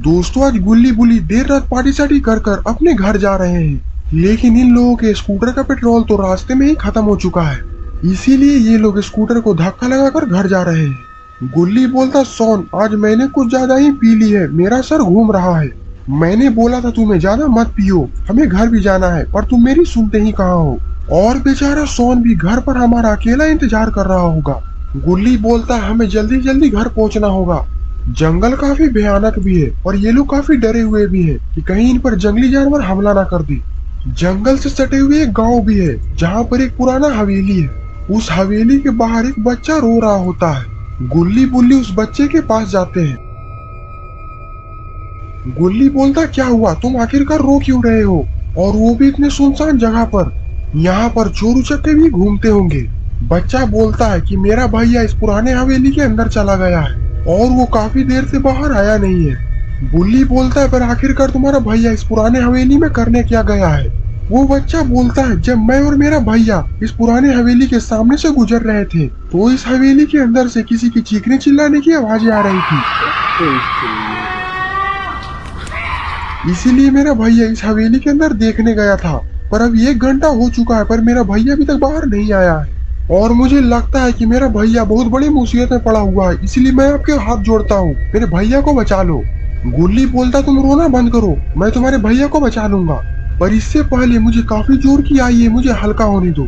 दोस्तों आज गुल्ली बुल्ली देर रात पार्टी सार्टी कर कर अपने घर जा रहे हैं, लेकिन इन लोगों के स्कूटर का पेट्रोल तो रास्ते में ही खत्म हो चुका है। इसीलिए ये लोग स्कूटर को धक्का लगाकर घर जा रहे हैं। गुल्ली बोलता, सोन आज मैंने कुछ ज्यादा ही पी ली है, मेरा सर घूम रहा है। मैंने बोला था तुम्हें ज्यादा मत पियो, हमें घर भी जाना है, पर तुम मेरी सुनते ही कहाँ हो। और बेचारा सोन भी घर पर हमारा अकेला इंतजार कर रहा होगा। गुल्ली बोलता, हमें जल्दी जल्दी घर पहुंचना होगा। जंगल काफी भयानक भी है और ये लोग काफी डरे हुए भी हैं कि कहीं इन पर जंगली जानवर हमला ना कर दे। जंगल से सटे हुए एक गांव भी है जहाँ पर एक पुराना हवेली है। उस हवेली के बाहर एक बच्चा रो रहा होता है। गुल्ली बुल्ली उस बच्चे के पास जाते हैं। गुल्ली बोलता, क्या हुआ, तुम आखिरकार रो क्यों रहे हो, और वो भी इतने सुनसान जगह पर। यहाँ पर चोर उचक्के भी घूमते होंगे। बच्चा बोलता है कि मेरा भैया इस पुराने हवेली के अंदर चला गया है और वो काफी देर से बाहर आया नहीं है। गुल्ली बोलता है, पर आखिरकार तुम्हारा भैया इस पुराने हवेली में करने क्या गया है। वो बच्चा बोलता है, जब मैं और मेरा भैया इस पुराने हवेली के सामने से गुजर रहे थे तो इस हवेली के अंदर से किसी की चीखने चिल्लाने की आवाजें आ रही थी। इसीलिए मेरा भैया इस हवेली के अंदर देखने गया था, पर अब 1 घंटा हो चुका है पर मेरा भैया अभी तक बाहर नहीं आया है और मुझे लगता है कि मेरा भैया बहुत बड़ी मुसीबत में पड़ा हुआ है, इसलिए मैं आपके हाथ जोड़ता हूँ, मेरे भैया को बचा लो। गुल्ली बोलता, तुम रोना बंद करो, मैं तुम्हारे भैया को बचा लूंगा, पर इससे पहले मुझे काफी जोर की आई है, मुझे हल्का होने दो।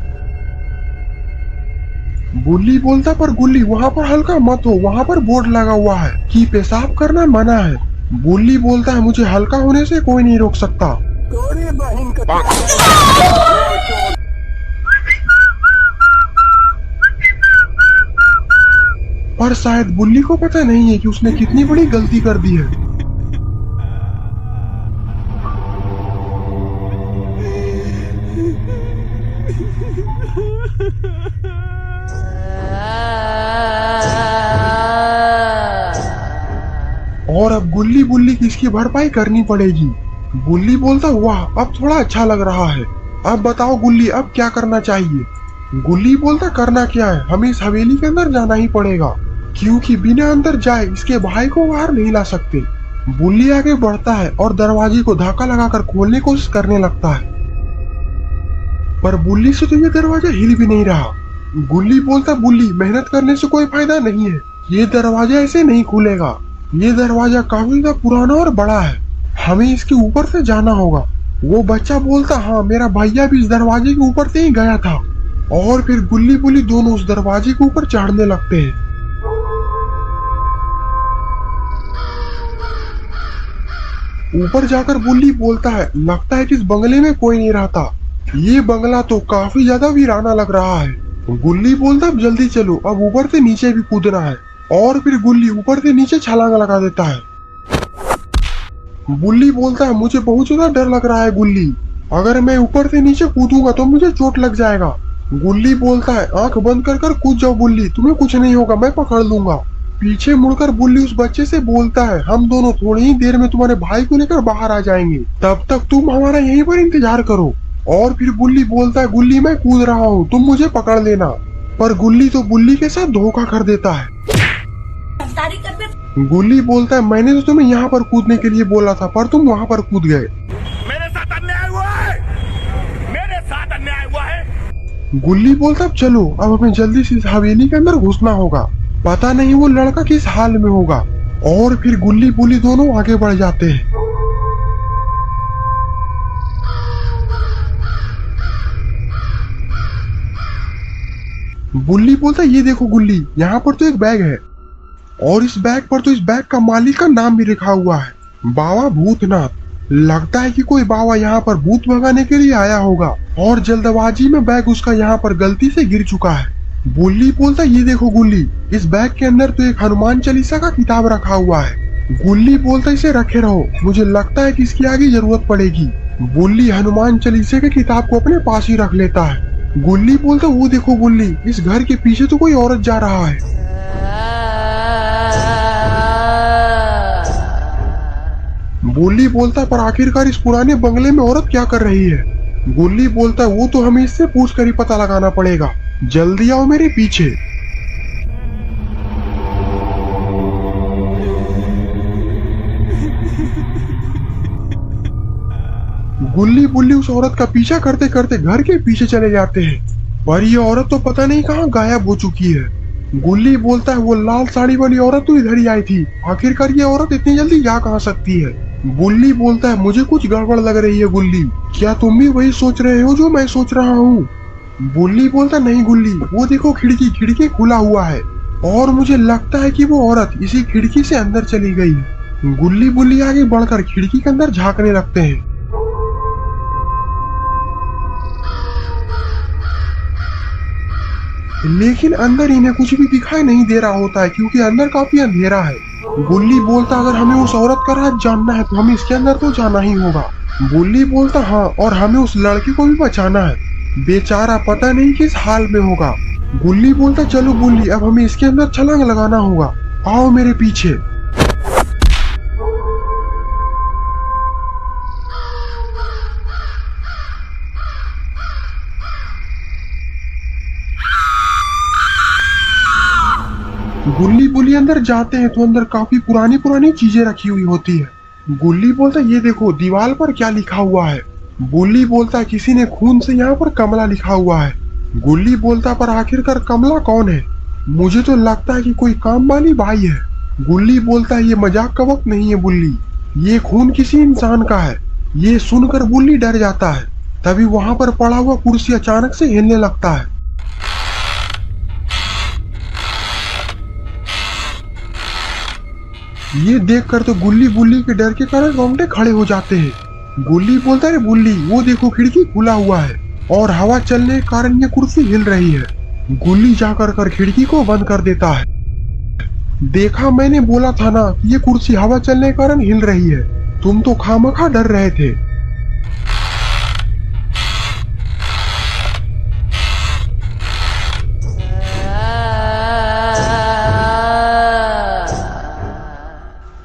गुल्ली बोलता, पर गुल्ली वहाँ पर हल्का मत हो, वहाँ पर बोर्ड लगा हुआ है कि पेशाब करना मना है। गुल्ली बोलता है, मुझे हल्का होने से कोई नहीं रोक सकता। पर शायद बुल्ली को पता नहीं है कि उसने कितनी बड़ी गलती कर दी है। और अब गुल्ली बुल्ली की इसकी भरपाई करनी पड़ेगी। गुल्ली बोलता, वाह अब थोड़ा अच्छा लग रहा है, अब बताओ गुल्ली अब क्या करना चाहिए। गुल्ली बोलता, करना क्या है, हमें इस हवेली के अंदर जाना ही पड़ेगा, क्योंकि बिना अंदर जाए इसके भाई को बाहर नहीं ला सकते। बुल्ली आगे बढ़ता है और दरवाजे को धक्का लगाकर खोलने की कोशिश करने लगता है, पर बुल्ली से तो ये दरवाजा हिल भी नहीं रहा। गुल्ली बोलता, बुल्ली मेहनत करने से कोई फायदा नहीं है, ये दरवाजा ऐसे नहीं खुलेगा, ये दरवाजा काफी ज्यादा पुराना और बड़ा है, हमें इसके ऊपर से जाना होगा। वो बच्चा बोलता, हाँ मेरा भैया भी इस दरवाजे के ऊपर से ही गया था। और फिर गुल्ली बुल्ली दोनों उस दरवाजे के ऊपर चढ़ने लगते हैं। ऊपर जाकर बुल्ली बोलता है, लगता है कि इस बंगले में कोई नहीं रहता, ये बंगला तो काफी ज्यादा वीराना लग रहा है। गुल्ली बोलता, अब जल्दी चलो, अब ऊपर से नीचे भी कूदना है। और फिर गुल्ली ऊपर से नीचे छलांग लगा देता है। बुल्ली बोलता है, मुझे बहुत ज्यादा डर लग रहा है गुल्ली, अगर मैं ऊपर से नीचे कूदूंगा तो मुझे चोट लग जाएगा। गुल्ली बोलता है, आंख बंद कर कर कूद जाओ बुल्ली, तुम्हें कुछ नहीं होगा, मैं पकड़ लूंगा। पीछे मुड़कर बुल्ली उस बच्चे से बोलता है, हम दोनों थोड़ी ही देर में तुम्हारे भाई को लेकर बाहर आ जाएंगे, तब तक तुम हमारा यहीं पर इंतजार करो। और फिर बुल्ली बोलता है, गुल्ली मैं कूद रहा हूँ, तुम मुझे पकड़ लेना। पर गुल्ली तो बुल्ली के साथ धोखा कर देता है। गुल्ली बोलता है, मैंने तो तुम्हें यहाँ पर कूदने के लिए बोला था, पर तुम वहाँ पर कूद गए। मेरे साथ अन्याय हुआ है, मेरे साथ अन्याय हुआ है। गुल्ली बोलता, अब चलो, अब हमें जल्दी से इस हवेली के अंदर घुसना होगा, पता नहीं वो लड़का किस हाल में होगा। और फिर गुल्ली बुल्ली दोनों आगे बढ़ जाते हैं। बुल्ली बोलता, ये देखो गुल्ली, यहाँ पर तो एक बैग है और इस बैग पर तो इस बैग का मालिक का नाम भी लिखा हुआ है, बाबा भूतनाथ। लगता है कि कोई बाबा यहाँ पर भूत भगाने के लिए आया होगा और जल्दबाजी में बैग उसका यहाँ पर गलती से गिर चुका है। बुल्ली बोलता, ये देखो गुल्ली, इस बैग के अंदर तो एक हनुमान चालीसा का किताब रखा हुआ है। गुल्ली बोलता, इसे रखे रहो, मुझे लगता है कि इसकी आगे जरूरत पड़ेगी। बुल्ली हनुमान चालीसा के किताब को अपने पास ही रख लेता है। गुल्ली बोलता, वो देखो गुल्ली, इस घर के पीछे तो कोई औरत जा रहा है। गुल्ली बोलता, पर आखिरकार इस पुराने बंगले में औरत क्या कर रही है। गुल्ली बोलता, वो तो हमें इससे पूछ कर ही पता लगाना पड़ेगा, जल्दी आओ मेरे पीछे। गुल्ली बुल्ली उस औरत का पीछा करते करते घर के पीछे चले जाते हैं, पर ये औरत तो पता नहीं कहाँ गायब हो चुकी है। गुल्ली बोलता है वो लाल साड़ी वाली औरत तो इधर ही आई थी, आखिरकार ये औरत इतनी जल्दी जा कहाँ सकती है। गुल्ली बोलता है मुझे कुछ गड़बड़ लग रही है गुल्ली, क्या तुम भी वही सोच रहे हो जो मैं सोच रहा हूँ। गुल्ली बोलता नहीं गुल्ली, वो देखो खिड़की खुला हुआ है और मुझे लगता है कि वो औरत इसी खिड़की से अंदर चली गई है। गुल्ली बुल्ली आगे बढ़कर खिड़की के अंदर झांकने लगते हैं। लेकिन अंदर इन्हें कुछ भी दिखाई नहीं दे रहा होता है क्योंकि अंदर काफी अंधेरा है। गुल्ली बोलता अगर हमें उस औरत का राज जानना है तो हमें इसके अंदर तो जाना ही होगा। गुल्ली बोलता हाँ, और हमें उस लड़के को भी बचाना है, बेचारा पता नहीं किस हाल में होगा। गुल्ली बोलता चलो गुल्ली, अब हमें इसके अंदर छलांग लगाना होगा, आओ मेरे पीछे। गुल्ली बुल्ली अंदर जाते हैं तो अंदर काफी पुरानी पुरानी चीजें रखी हुई होती है। गुल्ली बोलता ये देखो दीवार पर क्या लिखा हुआ है। गुल्ली बोलता किसी ने खून से यहाँ पर कमला लिखा हुआ है। गुल्ली बोलता पर आखिरकार कमला कौन है, मुझे तो लगता है कि कोई काम वाली बाई है। गुल्ली बोलता ये मजाक का वक्त नहीं है बुल्ली, ये खून किसी इंसान का है। ये सुनकर बुल्ली डर जाता है, तभी वहां पर पड़ा हुआ कुर्सी अचानक से हिलने लगता है। ये देखकर तो गुल्ली बुल्ली के डर के कारण रोंगटे खड़े हो जाते हैं। गुल्ली बोलता है बुल्ली वो देखो खिड़की खुला हुआ है और हवा चलने के कारण ये कुर्सी हिल रही है। गुल्ली जाकर खिड़की को बंद कर देता है। देखा मैंने बोला था ना कि ये कुर्सी हवा चलने के कारण हिल रही है, तुम तो खामखा डर रहे थे।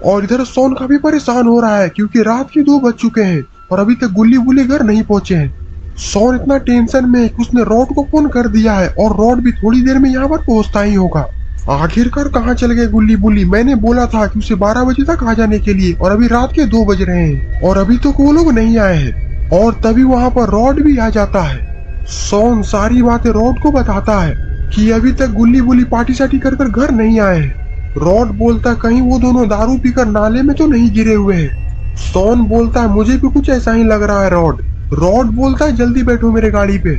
और इधर सोन काफी परेशान हो रहा है क्योंकि रात के 2 बज चुके हैं और अभी तक गुल्ली बुल्ली घर नहीं पहुंचे हैं। सोन इतना टेंशन में है कि उसने रॉड को फोन कर दिया है और रॉड भी थोड़ी देर में यहाँ पर पहुंचता ही होगा। आखिरकार कहाँ चल गए गुल्ली बुल्ली, मैंने बोला था कि उसे 12 बजे तक आ जाने के लिए और अभी रात के 2 बज रहे हैं और अभी तक वो लोग नहीं आए हैं। और तभी वहाँ पर रॉड भी आ जाता है। सोन सारी बातें रॉड को बताता है कि अभी तक गुल्ली बुल्ली पार्टी साटी कर घर नहीं आए हैं। रॉड बोलता कहीं वो दोनों दारू पीकर नाले में तो नहीं गिरे हुए हैं। सोन बोलता है मुझे भी कुछ ऐसा ही लग रहा है रॉड बोलता है जल्दी बैठो मेरे गाड़ी पे।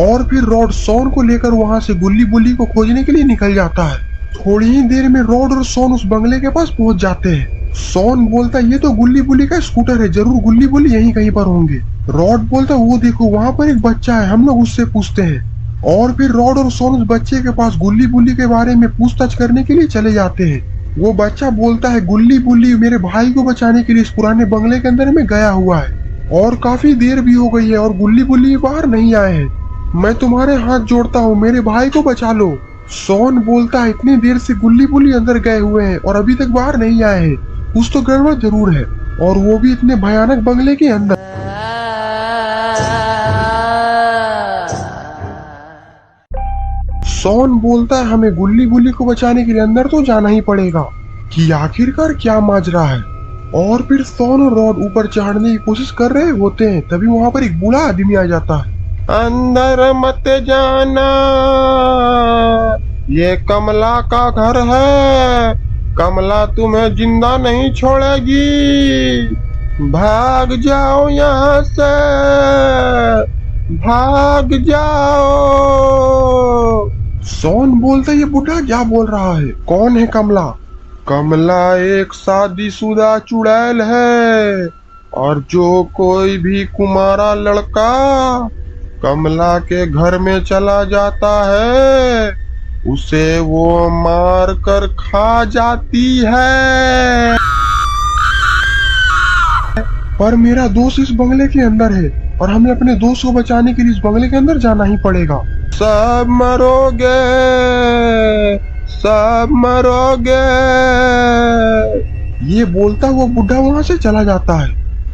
और फिर रॉड सोन को लेकर वहां से गुल्ली बुल्ली को खोजने के लिए निकल जाता है। थोड़ी ही देर में रॉड और सोन उस बंगले के पास पहुंच जाते हैं। सोन बोलता है ये तो गुल्ली बुल्ली का स्कूटर है, जरूर गुल्ली बुल्ली यहीं कहीं पर होंगे। रॉड बोलता है वो देखो वहां पर एक बच्चा है, हम लोग उससे पूछते हैं। और फिर रॉड और सोन उस बच्चे के पास गुल्ली बुल्ली के बारे में पूछताछ करने के लिए चले जाते हैं। वो बच्चा बोलता है गुल्ली बुल्ली मेरे भाई को बचाने के लिए इस पुराने बंगले के अंदर में गया हुआ है और काफी देर भी हो गई है और गुल्ली बुल्ली बाहर नहीं आए हैं। मैं तुम्हारे हाथ जोड़ता हूँ, मेरे भाई को बचा लो। सोन बोलता है इतनी देर से गुल्ली बुल्ली अंदर गए हुए हैं और अभी तक बाहर नहीं आए हैं, कुछ तो गड़बड़ जरूर है, और वो भी इतने भयानक बंगले के अंदर। सोन बोलता है हमें गुल्ली बुल्ली को बचाने के लिए अंदर तो जाना ही पड़ेगा कि आखिरकार क्या माजरा है। और फिर सोन और रॉड ऊपर चढ़ने की कोशिश कर रहे होते हैं, तभी वहां पर एक बूढ़ा आदमी आ जाता है। अंदर मत जाना, ये कमला का घर है, कमला तुम्हें जिंदा नहीं छोड़ेगी, भाग जाओ यहाँ से, भाग जाओ। सोन बोलता ये बुढ़ा क्या बोल रहा है, कौन है कमला? कमला एक शादीशुदा चुड़ैल है और जो कोई भी कुमारा लड़का कमला के घर में चला जाता है उसे वो मार कर खा जाती है। पर मेरा दोस्त इस बंगले के अंदर है और हमें अपने दोस्त को बचाने के लिए इस बंगले के अंदर जाना ही पड़ेगा। सब मरोगे, सब मरोगे, ये बोलता हुआ बुढ़ा वहाँ से चला जाता है।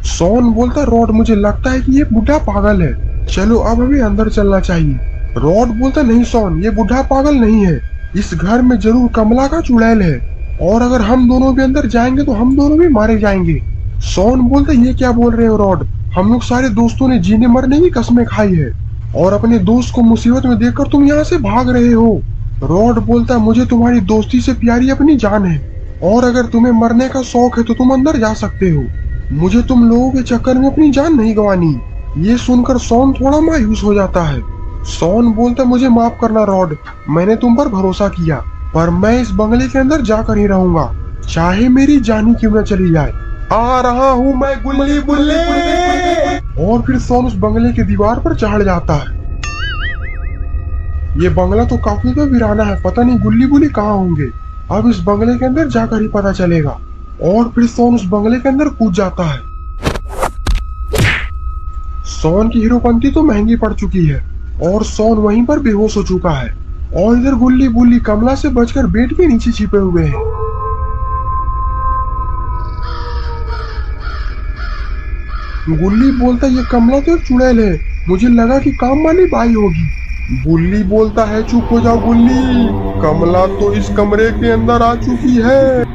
सोन बोलता रॉड मुझे लगता है कि ये बुढ़ा पागल है, चलो अब हमें अंदर चलना चाहिए। रॉड बोलता नहीं सोन, ये बुढ़ा पागल नहीं है, इस घर में जरूर कमला का चुड़ैल है और अगर हम दोनों भी अंदर जाएंगे तो हम दोनों भी मारे जाएंगे। सोन बोलता ये क्या बोल रहे हो रॉड, हम लोग सारे दोस्तों ने जीने मरने की कसमें खाई है और अपने दोस्त को मुसीबत में देखकर तुम यहाँ से भाग रहे हो। रॉड बोलता है मुझे तुम्हारी दोस्ती से प्यारी अपनी जान है और अगर तुम्हें मरने का शौक है तो तुम अंदर जा सकते हो। मुझे तुम लोगों के चक्कर में अपनी जान नहीं गंवानी। ये सुनकर शॉन थोड़ा मायूस हो जाता है। शॉन बोलता है मुझे माफ करना रॉड, मैंने तुम पर भरोसा किया, पर मैं इस बंगले के अंदर जाकर ही रहूंगा, चाहे मेरी जान ही क्यों न चली जाए। आ रहा हूँ मैं गुल्ली बुल्ली। और फिर शॉन उस बंगले की दीवार पर चढ़ जाता है। ये बंगला तो काफी तो वीराना है, पता नहीं गुल्ली बुल्ली कहाँ होंगे। अब इस बंगले के अंदर जाकर ही पता चलेगा। और फिर शॉन उस बंगले के अंदर कूद जाता है। शॉन की हीरोपंती तो महंगी पड़ चुकी है और शॉन वहीं पर बेहोश हो चुका है और इधर गुल्ली बुल्ली कमला से बचकर बेड के नीचे छिपे हुए हैं। गुल्ली बोलता ये कमला तो एक चुड़ैल है, मुझे लगा कि काम वाली बाई होगी। बुल्ली बोलता है चुप हो जाओ गुल्ली, कमला तो इस कमरे के अंदर आ चुकी है।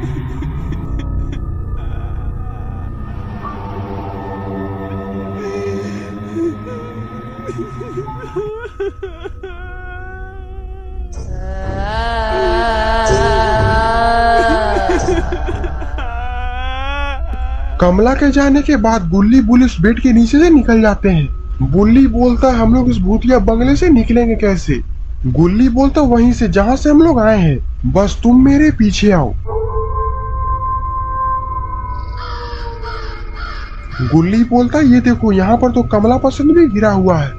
कमला के जाने के बाद गुल्ली बुल्ली उस बेड के नीचे से निकल जाते हैं। बुल्ली बोलता है हम लोग इस भूतिया बंगले से निकलेंगे कैसे? गुल्ली बोलता वहीं से जहां से हम लोग आए हैं, बस तुम मेरे पीछे आओ। गुल्ली बोलता ये देखो यहाँ पर तो कमला पसंद भी गिरा हुआ है,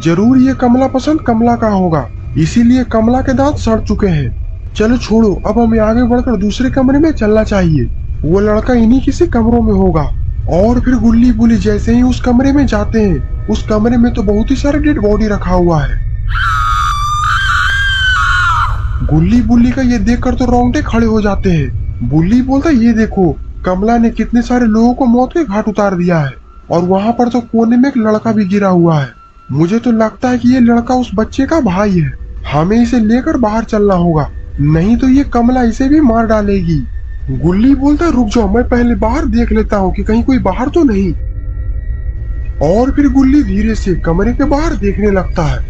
जरूर ये कमला पसंद कमला का होगा, इसीलिए कमला के दांत सड़ चुके हैं। चलो छोड़ो, अब हमें आगे बढ़कर दूसरे कमरे में चलना चाहिए, वो लड़का इन्हीं किसी कमरों में होगा। और फिर गुल्ली बुल्ली जैसे ही उस कमरे में जाते हैं, उस कमरे में तो बहुत ही सारे डेड बॉडी रखा हुआ है। गुल्ली बुल्ली का ये देखकर तो रोंगटे खड़े हो जाते हैं। बुल्ली बोलता ये देखो कमला ने कितने सारे लोगों को मौत के घाट उतार दिया है और वहां पर तो कोने में एक लड़का भी गिरा हुआ है। मुझे तो लगता है कि ये लड़का उस बच्चे का भाई है, हमें इसे लेकर बाहर चलना होगा, नहीं तो ये कमला इसे भी मार डालेगी। गुल्ली बोलता रुक जाओ, मैं पहले बाहर देख लेता हूँ कि कहीं कोई बाहर तो नहीं। और फिर गुल्ली धीरे से कमरे के बाहर देखने लगता है।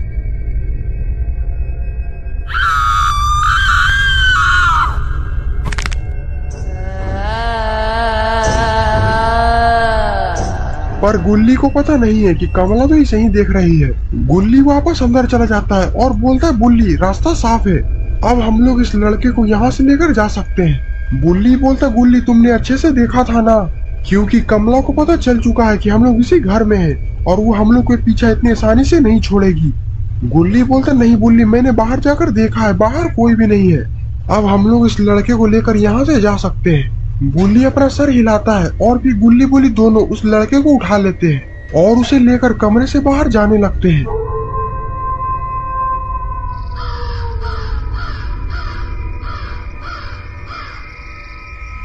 पर गुल्ली को पता नहीं है कि कमला तो इसे ही देख रही है। गुल्ली वापस अंदर चला जाता है और बोलता है बुल्ली रास्ता साफ है, अब हम लोग इस लड़के को यहाँ से लेकर जा सकते हैं। बुल्ली बोलता गुल्ली तुमने अच्छे से देखा था ना, क्योंकि कमला को पता चल चुका है कि हम लोग इसी घर में हैं और वो हम लोग के पीछा इतनी आसानी से नहीं छोड़ेगी। गुल्ली बोलता नहीं बुल्ली, मैंने बाहर जाकर देखा है, बाहर कोई भी नहीं है, अब हम लोग इस लड़के को लेकर यहाँ से जा सकते हैं। बुल्ली अपना सर हिलाता है और फिर गुल्ली बुल्ली दोनों उस लड़के को उठा लेते हैं और उसे लेकर कमरे से बाहर जाने लगते हैं।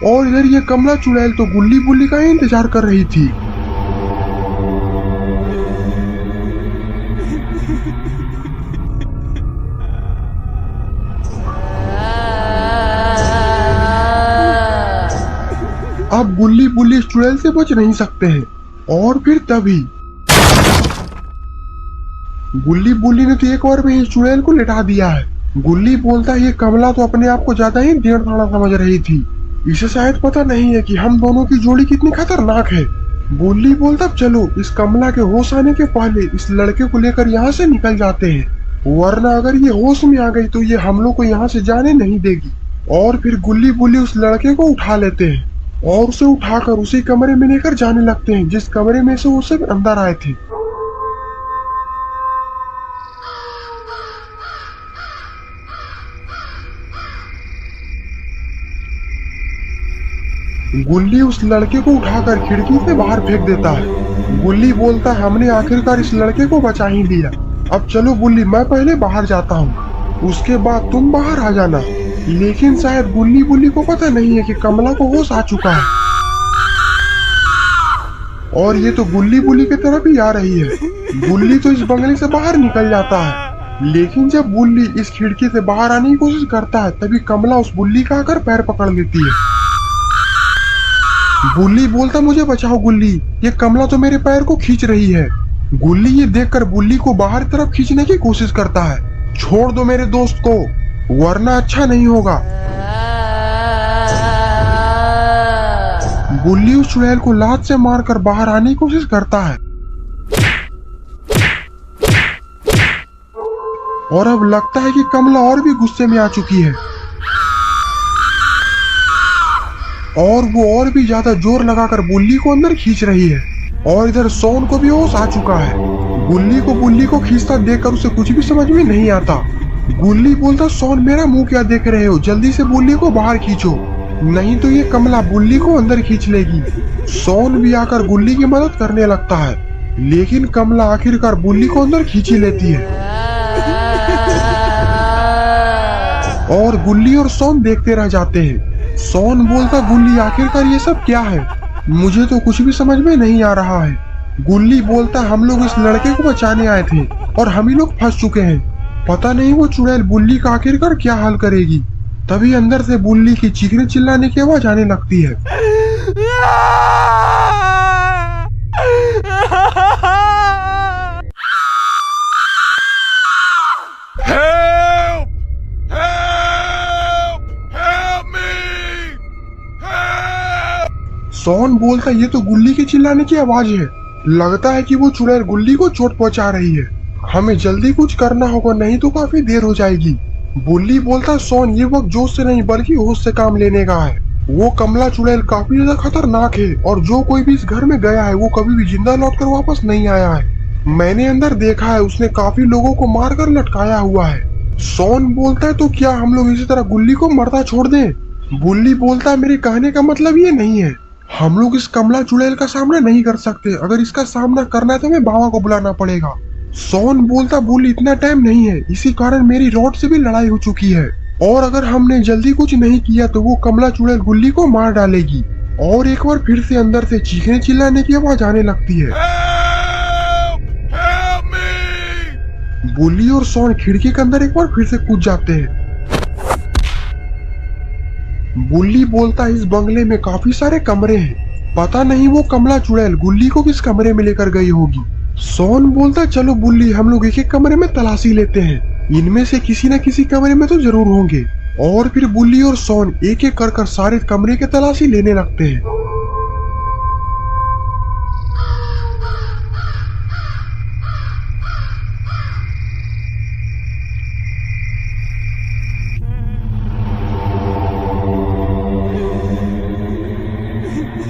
और इधर ये कमला चुड़ैल तो गुल्ली बुल्ली का ही इंतजार कर रही थी। अब गुल्ली बुल्ली इस चुड़ैल से बच नहीं सकते हैं। और फिर तभी गुल्ली बुल्ली ने तो एक बार में इस चुड़ैल को लिटा दिया है। गुल्ली बोलता है ये कमला तो अपने आप को ज्यादा ही डेढ़ थाना समझ रही थी, इसे शायद पता नहीं है कि हम दोनों की जोड़ी कितनी खतरनाक है। बुल्ली बोलता चलो इस कमला के होश आने के पहले इस लड़के को लेकर यहाँ से निकल जाते हैं, वरना अगर ये होश में आ गई तो ये हम लोग को यहाँ से जाने नहीं देगी। और फिर गुल्ली बुल्ली उस लड़के को उठा लेते हैं और उसे उठाकर उसी कमरे में लेकर जाने लगते हैं जिस कमरे में से वो सब अंदर आए थे। गुल्ली उस लड़के को उठाकर खिड़की से बाहर फेंक देता है। गुल्ली बोलता है हमने आखिरकार इस लड़के को बचा ही लिया, अब चलो बुल्ली मैं पहले बाहर जाता हूँ, उसके बाद तुम बाहर आ जाना। लेकिन शायद गुल्ली बुल्ली को पता नहीं है कि कमला को होश आ चुका है और ये तो गुल्ली बुल्ली की तरफ ही आ रही है। गुल्ली तो इस बंगले से बाहर निकल जाता है, लेकिन जब बुल्ली इस खिड़की से बाहर आने की कोशिश करता है तभी कमला उस बुल्ली का आकर पैर पकड़ लेती है। बुल्ली बोलता मुझे बचाओ गुल्ली, ये कमला तो मेरे पैर को खींच रही है। गुल्ली ये देखकर बुल्ली को बाहर तरफ खींचने की कोशिश करता है। छोड़ दो मेरे दोस्त को, वरना अच्छा नहीं होगा। बुल्ली उस चुड़ैल को लात से मारकर बाहर आने की कोशिश करता है और अब लगता है कि कमला और भी गुस्से में आ चुकी है और वो और भी ज्यादा जोर लगाकर बुल्ली को अंदर खींच रही है। और इधर सोन को भी होश आ चुका है। बुल्ली को खींचता देखकर उसे कुछ भी समझ में नहीं आता। गुल्ली बोलता सोन मेरा मुंह क्या देख रहे हो, जल्दी से बुल्ली को बाहर खींचो, नहीं तो ये कमला बुल्ली को अंदर खींच लेगी। सोन भी आकर गुल्ली की मदद करने लगता है, लेकिन कमला आखिरकार बुल्ली को अंदर खींच ही लेती है और गुल्ली और सोन देखते रह जाते हैं। सोन बोलता गुल्ली आखिरकार ये सब क्या है, मुझे तो कुछ भी समझ में नहीं आ रहा है। गुल्ली बोलता हम लोग इस लड़के को बचाने आए थे और हम ही लोग फंस चुके हैं। पता नहीं वो चुड़ैल बुल्ली का आखिरकार क्या हाल करेगी। तभी अंदर से बुल्ली की चीखने चिल्लाने की आवाज आने लगती है। Help! Help! Help me! Help! सोन बोलता ये तो गुल्ली के चिल्लाने की आवाज है, लगता है कि वो चुड़ैल गुल्ली को चोट पहुंचा रही है। हमें जल्दी कुछ करना होगा, नहीं तो काफी देर हो जाएगी। बुल्ली बोलता सोन ये वक्त जोश से नहीं बल्कि होश से काम लेने का है। वो कमला चुड़ैल काफी ज्यादा खतरनाक है और जो कोई भी इस घर में गया है वो कभी भी जिंदा लौटकर वापस नहीं आया है। मैंने अंदर देखा है, उसने काफी लोगों को मारकर लटकाया हुआ है। सोन बोलता है तो क्या हम लोग इसी तरह गुल्ली को मरता छोड़ दें? बुल्ली बोलता है मेरे कहने का मतलब ये नहीं है, हम लोग इस कमला चुड़ैल का सामना नहीं कर सकते। अगर इसका सामना करना है तो हमें बाबा को बुलाना पड़ेगा। सोन बोलता बुल्ली इतना टाइम नहीं है, इसी कारण मेरी रॉड से भी लड़ाई हो चुकी है और अगर हमने जल्दी कुछ नहीं किया तो वो कमला चुड़ैल गुल्ली को मार डालेगी। और एक बार फिर से अंदर से चीखने चिल्लाने की आवाज आने लगती है। Help! Help me! बुल्ली और सोन खिड़की के अंदर एक बार फिर से कूद जाते हैं। बुल्ली बोलता इस बंगले में काफी सारे कमरे हैं, पता नहीं वो कमला चुड़ैल गुल्ली को किस कमरे में लेकर गई होगी। सोन बोलता चलो बुल्ली हम लोग एक एक कमरे में तलाशी लेते हैं, इनमें से किसी न किसी कमरे में तो जरूर होंगे। और फिर बुल्ली और सोन एक एक कर सारे कमरे के तलाशी लेने लगते हैं।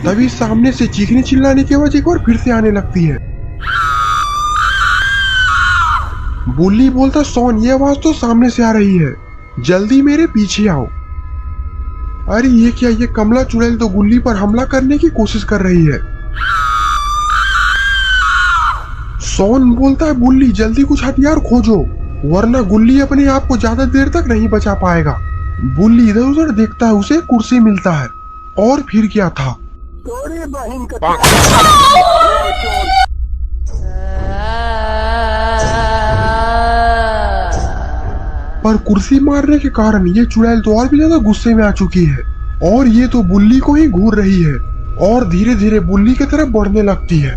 तभी सामने से चीखने चिल्लाने की आवाज एक बार फिर से आने लगती है। बुल्ली बोलता सोन ये आवाज तो सामने से आ रही है, जल्दी मेरे पीछे आओ। अरे ये क्या, ये कमला चुड़ैल तो गुल्ली पर हमला करने की कोशिश कर रही है। सोन बोलता है बुल्ली जल्दी कुछ हथियार खोजो, वरना गुल्ली अपने आप को ज्यादा देर तक नहीं बचा पाएगा। बुल्ली इधर उधर देखता है, उसे कुर्सी मिलता है। और फिर क्या था, पर कुर्सी मारने के कारण ये चुड़ैल तो और भी ज्यादा गुस्से में आ चुकी है और ये तो बुल्ली को ही घूर रही है और धीरे धीरे बुल्ली की तरफ बढ़ने लगती है।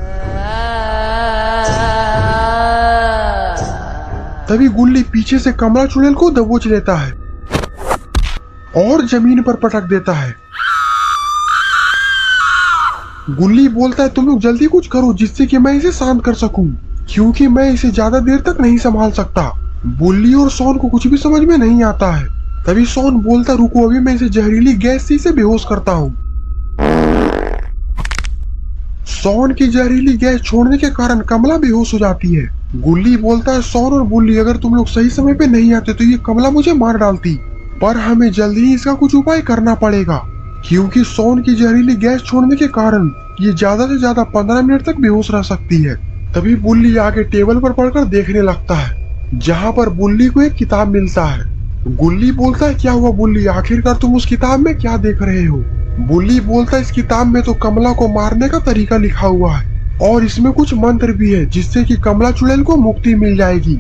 तभी गुल्ली पीछे से कमला चुड़ैल को दबोच लेता है और जमीन पर पटक देता है। गुल्ली बोलता है तुम लोग जल्दी कुछ करो जिससे कि मैं इसे शांत कर सकूं, क्योंकि मैं इसे ज्यादा देर तक नहीं संभाल सकता। बुल्ली और सोन को कुछ भी समझ में नहीं आता है। तभी सोन बोलता रुको, अभी मैं इसे जहरीली गैस से इसे बेहोश करता हूँ। सोन की जहरीली गैस छोड़ने के कारण कमला बेहोश हो जाती है। गुल्ली बोलता है सोन और बुल्ली अगर तुम लोग सही समय पे नहीं आते तो ये कमला मुझे मार डालती, पर हमें जल्दी ही इसका कुछ उपाय करना पड़ेगा, क्योंकि सोन की जहरीली गैस छोड़ने के कारण ये ज्यादा से ज्यादा 15 मिनट तक बेहोश रह सकती है। तभी बुल्ली आगे टेबल पर पढ़कर देखने लगता है, जहाँ पर बुल्ली को एक किताब मिलता है। गुल्ली बोलता है क्या हुआ बुल्ली, आखिरकार तुम उस किताब में क्या देख रहे हो? बुल्ली बोलता है इस किताब में तो कमला को मारने का तरीका लिखा हुआ है और इसमें कुछ मंत्र भी है जिससे कि कमला चुड़ैल को मुक्ति मिल जाएगी।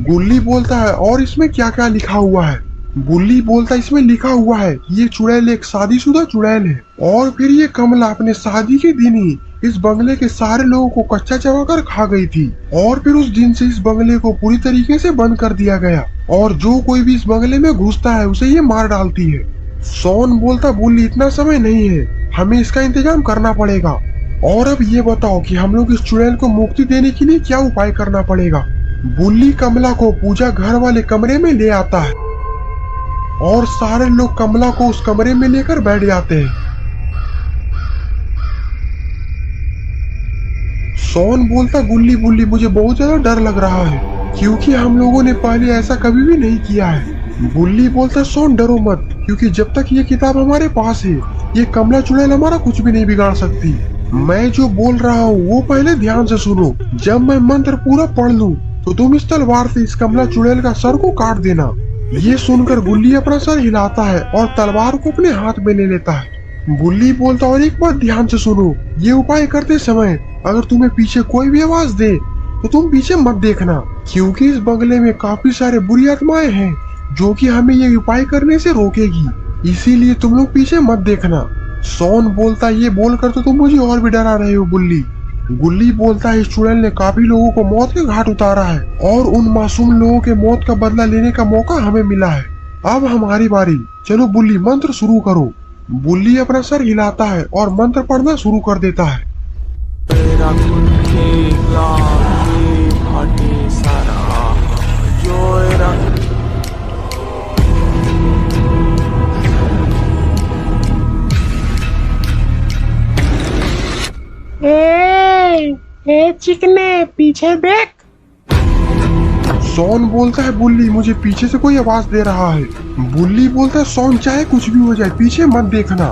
गुल्ली बोलता है और इसमें क्या क्या लिखा हुआ है? बुल्ली बोलता इसमें लिखा हुआ है ये चुड़ैल एक शादीशुदा चुड़ैल है और फिर ये कमला अपने शादी के दिन ही इस बंगले के सारे लोगों को कच्चा चबाकर खा गई थी और फिर उस दिन से इस बंगले को पूरी तरीके से बंद कर दिया गया और जो कोई भी इस बंगले में घुसता है उसे ये मार डालती है। सोन बोलता बुल्ली इतना समय नहीं है, हमें इसका इंतजाम करना पड़ेगा और अब ये बताओ कि हम लोग इस चुड़ैल को मुक्ति देने के लिए क्या उपाय करना पड़ेगा। बुल्ली कमला को पूजा घर वाले कमरे में ले आता है और सारे लोग कमला को उस कमरे में लेकर बैठ जाते हैं। सोन बोलता बुल्ली बुल्ली मुझे बहुत ज्यादा डर लग रहा है क्योंकि हम लोगों ने पहले ऐसा कभी भी नहीं किया है। बुल्ली बोलता सोन डरो मत क्योंकि जब तक ये किताब हमारे पास है ये कमला चुड़ैल हमारा कुछ भी नहीं बिगाड़ सकती। मैं जो बोल रहा हूँ वो पहले ध्यान से सुनो। जब मैं मंत्र पूरा पढ़ लूँ तो तुम इस तलवार से इस कमला चुड़ैल का सर को काट देना। ये सुनकर बुल्ली अपना सर हिलाता है और तलवार को अपने हाथ में ले लेता है। बुल्ली बोलता और एक बात ध्यान से सुनो, ये उपाय करते समय अगर तुम्हें पीछे कोई भी आवाज दे तो तुम पीछे मत देखना क्योंकि इस बंगले में काफी सारे बुरी आत्माएं हैं जो कि हमें ये उपाय करने से रोकेगी, इसीलिए तुम लोग पीछे मत देखना। सोन बोलता ये बोलकर तो तुम मुझे और भी डरा रहे हो बुल्ली। गुल्ली बोलता है इस चुड़ैल ने काफी लोगों को मौत के घाट उतारा है और उन मासूम लोगों के मौत का बदला लेने का मौका हमें मिला है। अब हमारी बारी, चलो बुल्ली मंत्र शुरू करो। बुल्ली अपना सर हिलाता है और मंत्र पढ़ना शुरू कर देता है। ए चिकने पीछे देख। सोन बोलता है बुल्ली मुझे पीछे से कोई आवाज दे रहा है। बुल्ली बोलता है सोन चाहे कुछ भी हो जाए पीछे मत देखना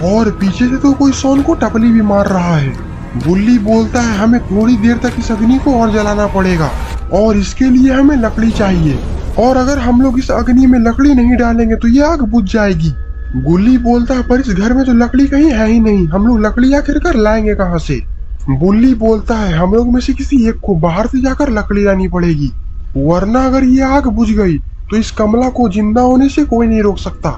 और पीछे से तो कोई सोन को टपली भी मार रहा है। बुल्ली बोलता है हमें थोड़ी देर तक इस अग्नि को और जलाना पड़ेगा और इसके लिए हमें लकड़ी चाहिए और अगर हम लोग इस अग्नि में लकड़ी नहीं डालेंगे तो ये आग बुझ जाएगी। गुल्ली बोलता है पर इस घर में तो लकड़ी कहीं है ही नहीं, हम लोग लकड़ी आखिर कर लाएंगे कहाँ से। बुल्ली बोलता है हम लोग में से किसी एक को बाहर से जाकर लकड़ी लानी पड़ेगी वरना अगर ये आग बुझ गई तो इस कमला को जिंदा होने से कोई नहीं रोक सकता।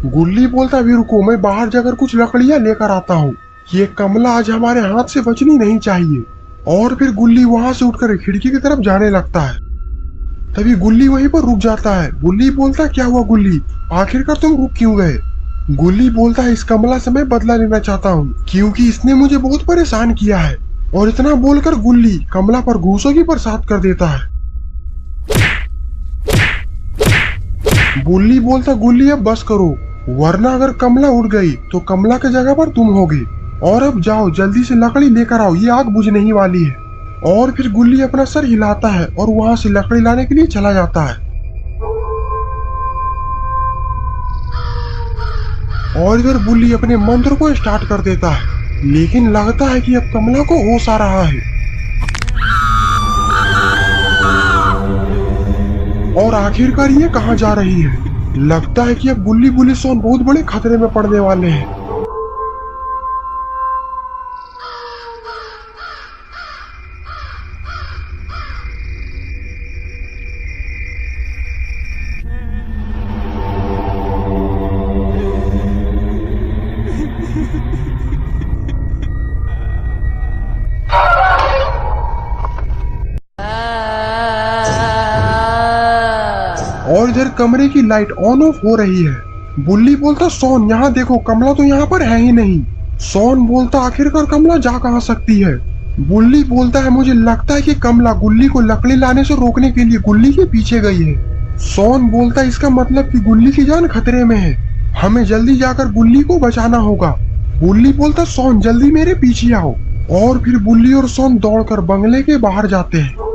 गुल्ली बोलता भी रुको मैं बाहर जाकर कुछ लकड़ियां लेकर आता हूँ, ये कमला आज हमारे हाथ से बचनी नहीं चाहिए। और फिर गुल्ली वहां से उठकर खिड़की की तरफ जाने लगता है। तभी गुल्ली वहीं पर रुक जाता है। गुल्ली बोलता क्या हुआ गुल्ली, आखिरकार तुम रुक क्यों गए। गुल्ली बोलता है इस कमला से मैं बदला लेना चाहता हूँ क्योंकि इसने मुझे बहुत परेशान किया है। और इतना बोलकर गुल्ली कमला पर घूसों की बरसात कर देता है। बुल्ली बोलता गुल्ली अब बस करो वरना अगर कमला उड़ गई तो कमला की जगह पर तुम होगे और अब जाओ जल्दी से लकड़ी लेकर आओ, ये आग बुझने ही वाली है। और फिर गुल्ली अपना सर हिलाता है और वहां से लकड़ी लाने के लिए चला जाता है। और इधर बुल्ली अपने मंत्र को स्टार्ट कर देता है लेकिन लगता है कि अब कमला को होश आ रहा है और आखिरकार ये कहाँ जा रही है। लगता है कि अब बुल्ली बुल्ली सोन बहुत बड़े खतरे में पड़ने वाले हैं। और इधर कमरे की लाइट ऑन ऑफ हो रही है। बुल्ली बोलता सोन यहाँ देखो कमला तो यहाँ पर है ही नहीं। सोन बोलता आखिरकार कमला जा कहाँ सकती है। बुल्ली बोलता है मुझे लगता है कि कमला गुल्ली को लकड़ी लाने से रोकने के लिए गुल्ली के पीछे गई है। सोन बोलता इसका मतलब कि गुल्ली की जान खतरे में है, हमें जल्दी जाकर गुल्ली को बचाना होगा। बुल्ली बोलता सोन जल्दी मेरे पीछे आओ। और फिर बुल्ली और सोन दौड़कर बंगले के बाहर जाते हैं।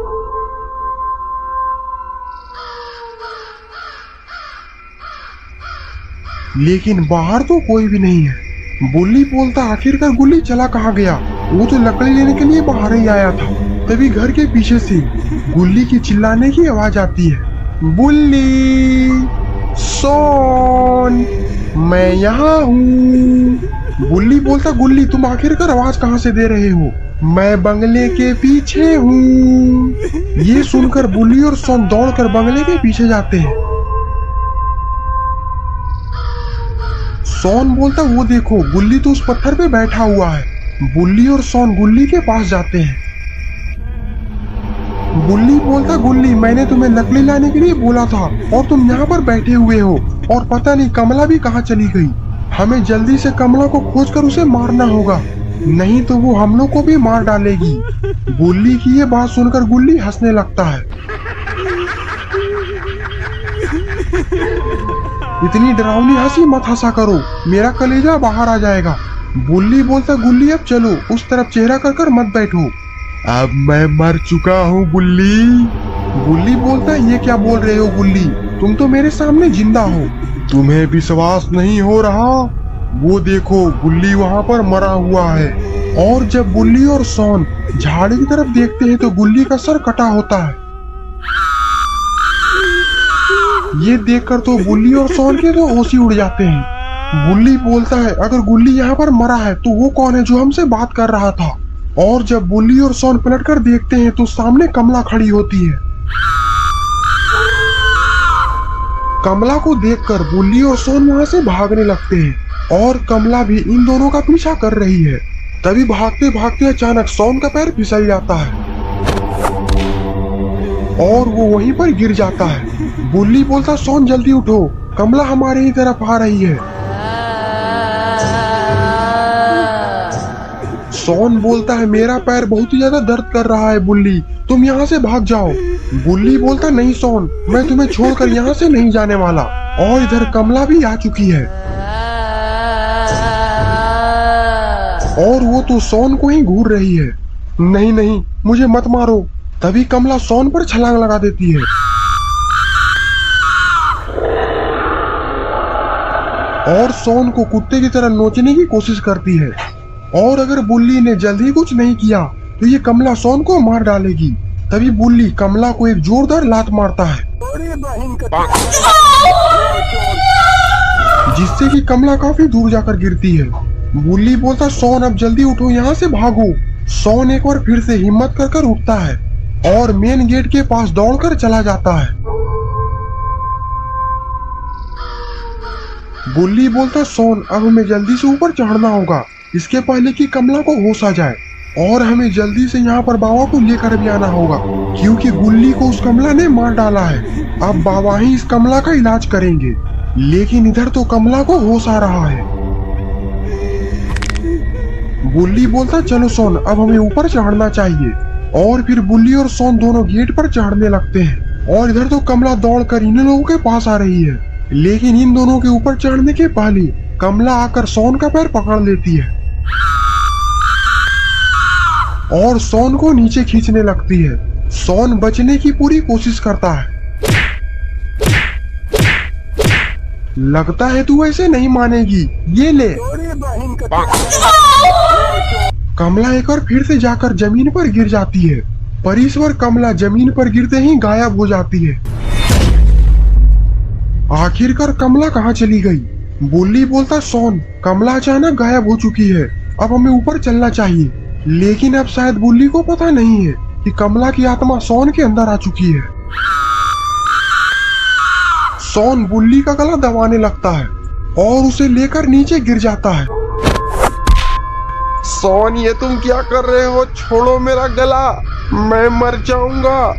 लेकिन बाहर तो कोई भी नहीं है। बुल्ली बोलता आखिरकार गुल्ली चला कहाँ गया, वो तो लकड़ी लेने के लिए बाहर ही आया था। तभी घर के पीछे से गुल्ली की चिल्लाने की आवाज आती है, बुल्ली सोन मैं यहाँ हूँ। बुल्ली बोलता गुल्ली तुम आखिरकार आवाज कहाँ से दे रहे हो, मैं बंगले के पीछे हूँ। ये सुनकर बुल्ली और सोन दौड़कर बंगले के पीछे जाते हैं। सोन बोलता वो देखो गुल्ली तो उस पत्थर पे बैठा हुआ है। बुल्ली और सोन गुल्ली के पास जाते हैं। बुल्ली बोलता गुल्ली मैंने तुम्हें लकड़ी लाने के लिए बोला था और तुम यहाँ पर बैठे हुए हो और पता नहीं कमला भी कहाँ चली गई। हमें जल्दी से कमला को खोजकर उसे मारना होगा, नहीं तो वो हम लोग को भी मार डालेगी। बुल्ली की ये बात सुनकर गुल्ली हंसने लगता है। इतनी डरावनी हंसी मत हंसा करो, मेरा कलेजा बाहर आ जाएगा। बुल्ली बोलता गुल्ली अब चलो, उस तरफ चेहरा कर कर मत बैठो। अब मैं मर चुका हूँ बुल्ली। बुल्ली बोलता ये क्या बोल रहे हो गुल्ली, तुम तो मेरे सामने जिंदा हो। तुम्हें विश्वास नहीं हो रहा? वो देखो गुल्ली वहाँ पर मरा हुआ है। और जब बुल्ली और सोन झाड़ी की तरफ देखते हैं तो गुल्ली का सर कटा होता है। ये देखकर तो बुल्ली और सोन के तो होश ही उड़ जाते हैं। बुल्ली बोलता है अगर गुल्ली यहाँ पर मरा है तो वो कौन है जो हमसे बात कर रहा था। और जब बुल्ली और सोन पलटकर देखते हैं तो सामने कमला खड़ी होती है। कमला को देखकर बुल्ली और सोन वहाँ से भागने लगते हैं और कमला भी इन दोनों का पीछा कर रही है। तभी भागते भागते अचानक सोन का पैर फिसल जाता है और वो वहीं पर गिर जाता है। बुल्ली बोलता सोन जल्दी उठो, कमला हमारे ही तरफ आ रही है। सोन बोलता है मेरा पैर बहुत ही ज्यादा दर्द कर रहा है बुल्ली, तुम यहाँ से भाग जाओ। बुल्ली बोलता नहीं सोन, मैं तुम्हें छोड़कर यहाँ से नहीं जाने वाला। और इधर कमला भी आ चुकी है और वो तो सोन को ही घूर रही है। नहीं नहीं मुझे मत मारो। तभी कमला सोन पर छलांग लगा देती है और सोन को कुत्ते की तरह नोचने की कोशिश करती है। और अगर बुल्ली ने जल्दी कुछ नहीं किया तो ये कमला सोन को मार डालेगी। तभी बुल्ली कमला को एक जोरदार लात मारता है जिससे कि कमला काफी दूर जाकर गिरती है। बुल्ली बोलता सोन अब जल्दी उठो, यहाँ से भागो। सोन एक बार फिर से हिम्मत कर कर उठता है और मेन गेट के पास दौड़कर चला जाता है। बुल्ली बोलता सोन अब हमें जल्दी से ऊपर चढ़ना होगा, इसके पहले कि कमला को होश आ जाए। और हमें जल्दी से यहाँ पर बाबा को लेकर भी आना होगा क्योंकि गुल्ली को उस कमला ने मार डाला है। अब बाबा ही इस कमला का इलाज करेंगे। लेकिन इधर तो कमला को होश आ रहा है। बुल्ली बोलता चलो सोन अब हमें ऊपर चढ़ना चाहिए। और फिर बुल्ली और सोन दोनों गेट पर चढ़ने लगते हैं। और इधर तो कमला दौड़कर इन लोगों के पास आ रही है। लेकिन इन दोनों के ऊपर चढ़ने के पहले कमला आकर सोन का पैर पकड़ लेती है और सोन को नीचे खींचने लगती है। सोन बचने की पूरी कोशिश करता है। लगता है तू ऐसे नहीं मानेगी, ये ले। कमला एक बार फिर से जाकर जमीन पर गिर जाती है, पर इस बार कमला जमीन पर गिरते ही गायब हो जाती है। आखिरकार कमला कहाँ चली गई? बुल्ली बोलता सोन कमला अचानक गायब हो चुकी है, अब हमें ऊपर चलना चाहिए। लेकिन अब शायद बुल्ली को पता नहीं है कि कमला की आत्मा सोन के अंदर आ चुकी है। सोन बुल्ली का गला दबाने लगता है और उसे लेकर नीचे गिर जाता है। सोन ये तुम क्या कर रहे हो? छोड़ो मेरा गला, मैं मर जाऊंगा।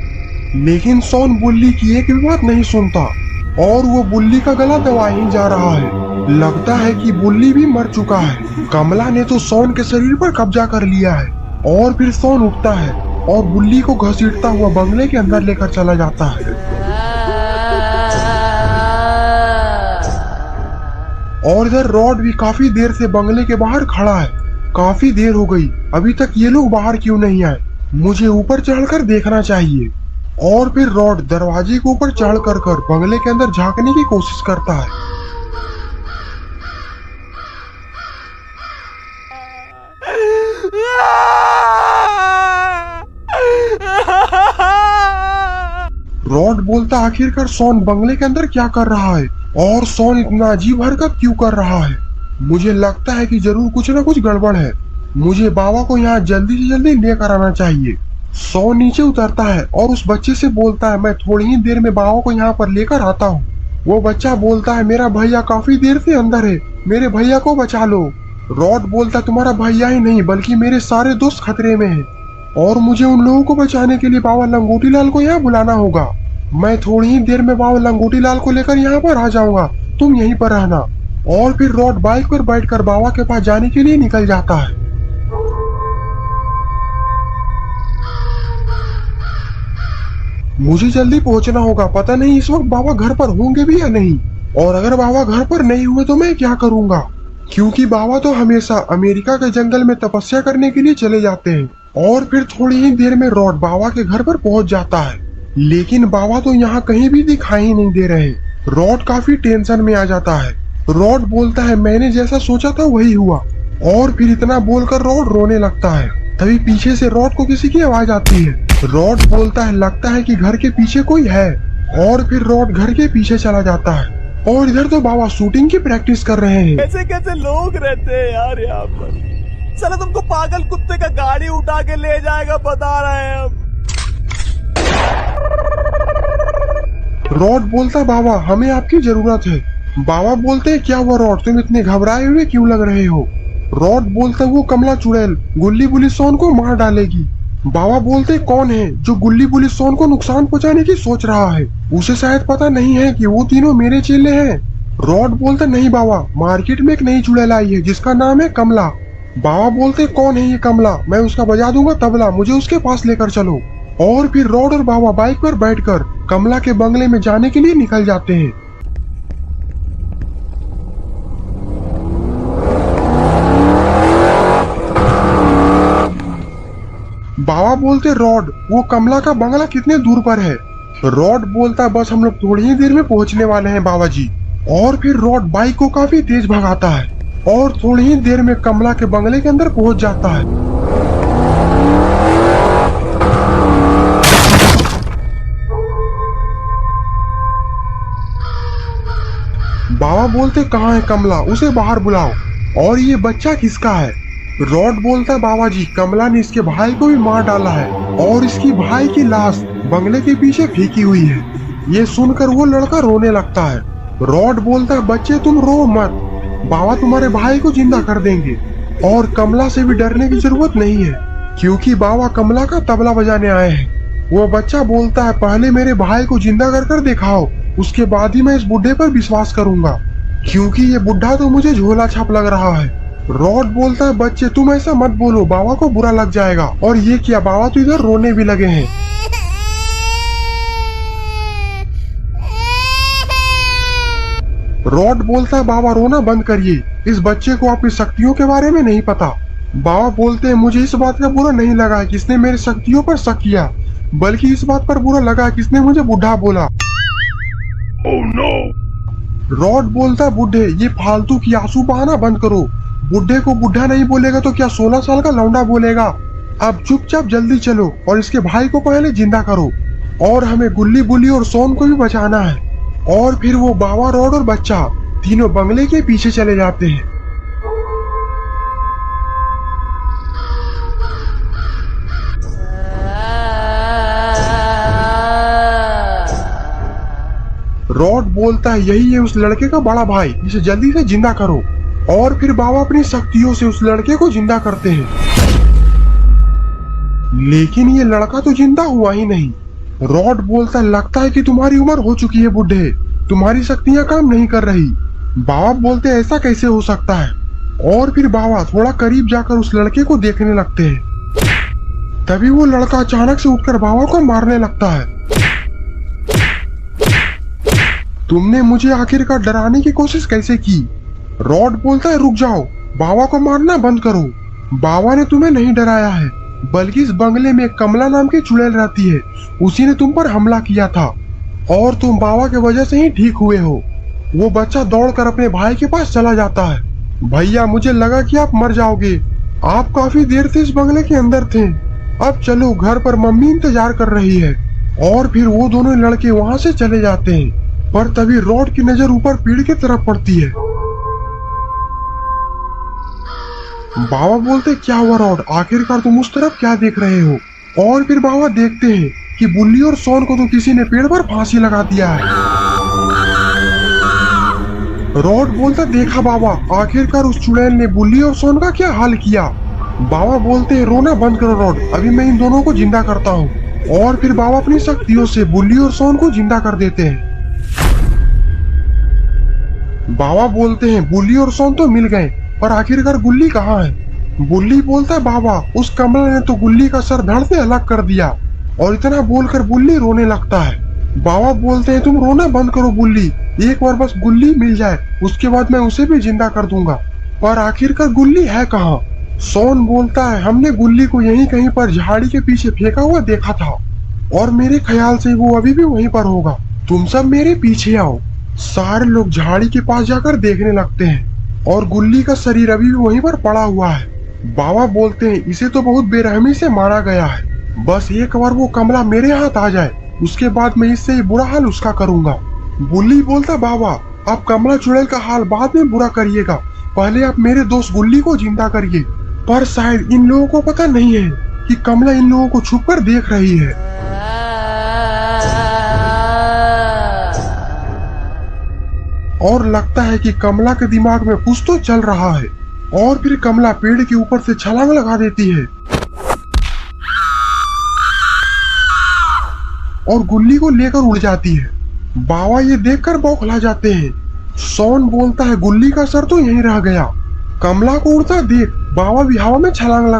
लेकिन सोन बुल्ली की एक भी बात नहीं सुनता और वो बुल्ली का गला दबा ही जा रहा है। लगता है कि बुल्ली भी मर चुका है। कमला ने तो सोन के शरीर पर कब्जा कर लिया है। और फिर सोन उठता है और बुल्ली को घसीटता हुआ बंगले के अंदर लेकर चला जाता है। और इधर रॉड भी काफी देर से बंगले के बाहर खड़ा है। काफी देर हो गई, अभी तक ये लोग बाहर क्यों नहीं आए? मुझे ऊपर चढ़कर देखना चाहिए। और फिर रॉड दरवाजे के ऊपर चढ़ कर बंगले के अंदर झांकने की कोशिश करता है। रॉड बोलता आखिरकार सोन बंगले के अंदर क्या कर रहा है और सोन इतना अजीब हरकत क्यों कर रहा है? मुझे लगता है कि जरूर कुछ ना कुछ गड़बड़ है। मुझे बाबा को यहाँ जल्दी से जल्दी लेकर आना चाहिए। सोन नीचे उतरता है और उस बच्चे से बोलता है मैं थोड़ी ही देर में बाबा को यहाँ पर लेकर आता हूँ। वो बच्चा बोलता है मेरा भैया काफी देर से अंदर है मेरे भैया को बचा लो। रॉड बोलता तुम्हारा भैया ही नहीं बल्कि मेरे सारे दोस्त खतरे में हैं और मुझे उन लोगों को बचाने के लिए बाबा लंगोटी लाल को यहाँ बुलाना होगा। मैं थोड़ी ही देर में बाबा लंगोटी लाल को लेकर यहाँ पर आ जाऊंगा, तुम यहीं पर रहना। और फिर रॉड बाइक पर बैठकर बाबा के पास जाने के लिए निकल जाता है। मुझे जल्दी पहुंचना होगा, पता नहीं इस वक्त बाबा घर पर होंगे भी या नहीं, और अगर बाबा घर पर नहीं हुए तो मैं क्या करूंगा, क्योंकि बाबा तो हमेशा अमेरिका के जंगल में तपस्या करने के लिए चले जाते हैं। और फिर थोड़ी ही देर में रॉड बाबा के घर पर पहुंच जाता है, लेकिन बाबा तो यहाँ कहीं भी दिखाई नहीं दे रहे। रॉड काफी टेंशन में आ जाता है। रॉड बोलता है मैंने जैसा सोचा था वही हुआ, और फिर इतना बोलकर रॉड रोने लगता है। तभी पीछे से रॉड को किसी की आवाज आती है। रॉड बोलता है लगता है कि घर के पीछे कोई है, और फिर रॉड घर के पीछे चला जाता है। और इधर तो बाबा शूटिंग की प्रैक्टिस कर रहे हैं। कैसे कैसे लोग रहते हैं यार यहाँ पर। चलो तुमको पागल कुत्ते का गाड़ी उठा के ले जाएगा, बता रहे हैं हम। रॉड बोलता बाबा हमें आपकी जरूरत है। बाबा बोलते हैं क्या हुआ रॉड, तुम इतने घबराए हुए क्यों लग रहे हो। रॉड बोलता वो कमला चुड़ैल गुल्ली बुली सोन को मार डालेगी। बाबा बोलते कौन है जो गुल्ली बुली सोन को नुकसान पहुंचाने की सोच रहा है, उसे शायद पता नहीं है कि वो तीनों मेरे चेले हैं। रॉड बोलता नहीं बाबा, मार्केट में एक नई चुड़ैल आई है जिसका नाम है कमला। बाबा बोलते कौन है ये कमला, मैं उसका बजा दूंगा तबला, मुझे उसके पास लेकर चलो। और फिर रॉड और बाबा बाइक पर बैठकर कमला के बंगले में जाने के लिए निकल जाते हैं। बाबा बोलते रॉड वो कमला का बंगला कितने दूर पर है। रॉड बोलता बस हम लोग थोड़ी ही देर में पहुंचने वाले हैं बाबा जी। और फिर रॉड बाइक को काफी तेज भगाता है और थोड़ी ही देर में कमला के बंगले के अंदर पहुंच जाता है। बाबा बोलते कहाँ है कमला, उसे बाहर बुलाओ। और ये बच्चा किसका है। रॉड बोलता बाबा जी कमला ने इसके भाई को भी मार डाला है और इसकी भाई की लाश बंगले के पीछे फेंकी हुई है। ये सुनकर वो लड़का रोने लगता है। रॉड बोलता बच्चे तुम रो मत, बाबा तुम्हारे भाई को जिंदा कर देंगे और कमला से भी डरने की जरूरत नहीं है क्योंकि बाबा कमला का तबला बजाने आए हैं। वो बच्चा बोलता है पहले मेरे भाई को जिंदा कर दिखाओ, उसके बाद ही मैं इस बुढ़े पर विश्वास करूंगा क्योंकि ये बुढ़ा तो मुझे झोला छाप लग रहा है। रॉड बोलता है बच्चे तुम ऐसा मत बोलो, बाबा को बुरा लग जाएगा। और ये क्या, बाबा तो इधर रोने भी लगे हैं। रॉड बोलता है बाबा रोना बंद करिए, इस बच्चे को आपकी शक्तियों के बारे में नहीं पता। बाबा बोलते हैं मुझे इस बात का बुरा नहीं लगा किसने मेरी शक्तियों पर शक किया, बल्कि इस बात पर बुरा लगा किसने मुझे बुढ़ा बोला। Oh no! रॉड बोलता है बुढ़े ये फालतू की आंसू बहाना बंद करो, बुढ़े को बुढ़ा नहीं बोलेगा तो क्या 16 साल का लौंडा बोलेगा। अब चुपचाप जल्दी चलो और इसके भाई को पहले जिंदा करो और हमें गुल्ली बुल्ली और सोन को भी बचाना है। और फिर वो बाबा रॉड और बच्चा तीनों बंगले के पीछे चले जाते हैं। रॉड बोलता है यही है उस लड़के का बड़ा भाई, इसे जल्दी से जिंदा करो। और फिर बाबा अपनी शक्तियों से उस लड़के को जिंदा करते हैं, लेकिन ये लड़का तो जिंदा हुआ ही नहीं। रॉड बोलता है लगता है कि तुम्हारी उम्र हो चुकी है बुढ़े, तुम्हारी शक्तियां काम नहीं कर रही। बाबा बोलते ऐसा कैसे हो सकता है। और फिर बाबा थोड़ा करीब जाकर उस लड़के को देखने लगते हैं। तभी वो लड़का अचानक से उठकर बाबा को मारने लगता है। तुमने मुझे आखिरकार डराने की कोशिश कैसे की। रॉड बोलता है रुक जाओ, बाबा को मारना बंद करो। बाबा ने तुम्हें नहीं डराया है, बल्कि इस बंगले में कमला नाम की चुड़ैल रहती है, उसी ने तुम पर हमला किया था और तुम बाबा के वजह से ही ठीक हुए हो। वो बच्चा दौड़कर अपने भाई के पास चला जाता है। भैया मुझे लगा कि आप मर जाओगे, आप काफी देर से इस बंगले के अंदर थे, अब चलो घर पर मम्मी इंतजार कर रही है। और फिर वो दोनों लड़के वहाँ से चले जाते हैं, पर तभी रॉड की नजर ऊपर पेड़ की तरफ पड़ती है। बाबा बोलते क्या हुआ रॉड, आखिरकार तुम उस तरफ क्या देख रहे हो। और फिर बाबा देखते हैं कि बुल्ली और सोन को तो किसी ने पेड़ पर फांसी लगा दिया है। रॉड बोलता, देखा बाबा, आखिरकार उस चुड़ैल ने बुल्ली और सोन का क्या हाल किया। बाबा बोलते हैं, रोना बंद करो रॉड, अभी मैं इन दोनों को जिंदा करता हूँ। और फिर बाबा अपनी शक्तियों से बुल्ली और सोन को जिंदा कर देते हैं। बाबा बोलते हैं, बुल्ली और सोन तो मिल गए, पर आखिरकार गुल्ली कहाँ है। बुल्ली बोलता है, बाबा, उस कमला ने तो गुल्ली का सर धड़ से अलग कर दिया। और इतना बोलकर बुल्ली रोने लगता है। बाबा बोलते हैं, तुम रोना बंद करो बुल्ली, एक बार बस गुल्ली मिल जाए, उसके बाद मैं उसे भी जिंदा कर दूंगा। पर आखिरकार गुल्ली है कहाँ। सोन बोलता है, हमने गुल्ली को यहीं कहीं पर झाड़ी के पीछे फेंका हुआ देखा था, और मेरे ख्याल से वो अभी भी वहीं पर होगा। तुम सब मेरे पीछे आओ। सारे लोग झाड़ी के पास जाकर देखने लगते हैं, और गुल्ली का शरीर अभी भी वहीं पर पड़ा हुआ है। बाबा बोलते हैं, इसे तो बहुत बेरहमी से मारा गया है, बस एक बार वो कमला मेरे हाथ आ जाए, उसके बाद मैं इससे बुरा हाल उसका करूंगा। बुल्ली बोलता, बाबा, आप कमला चुड़ैल का हाल बाद में बुरा करिएगा, पहले आप मेरे दोस्त गुल्ली को जिंदा करिए। पर शायद इन लोगों को पता नहीं है कि कमला इन लोगों को छुपकर देख रही है। और लगता है कि कमला के दिमाग में कुछ तो चल रहा है। और फिर कमला पेड़ के ऊपर से छलांग लगा देती है और गुल्ली को लेकर उड़ जाती है। बाबा ये देखकर बौखला जाते हैं। सोन बोलता है, गुल्ली का सर तो यहीं रह गया। कमला को उड़ता देख बाबा भी हवा में छलांग लगा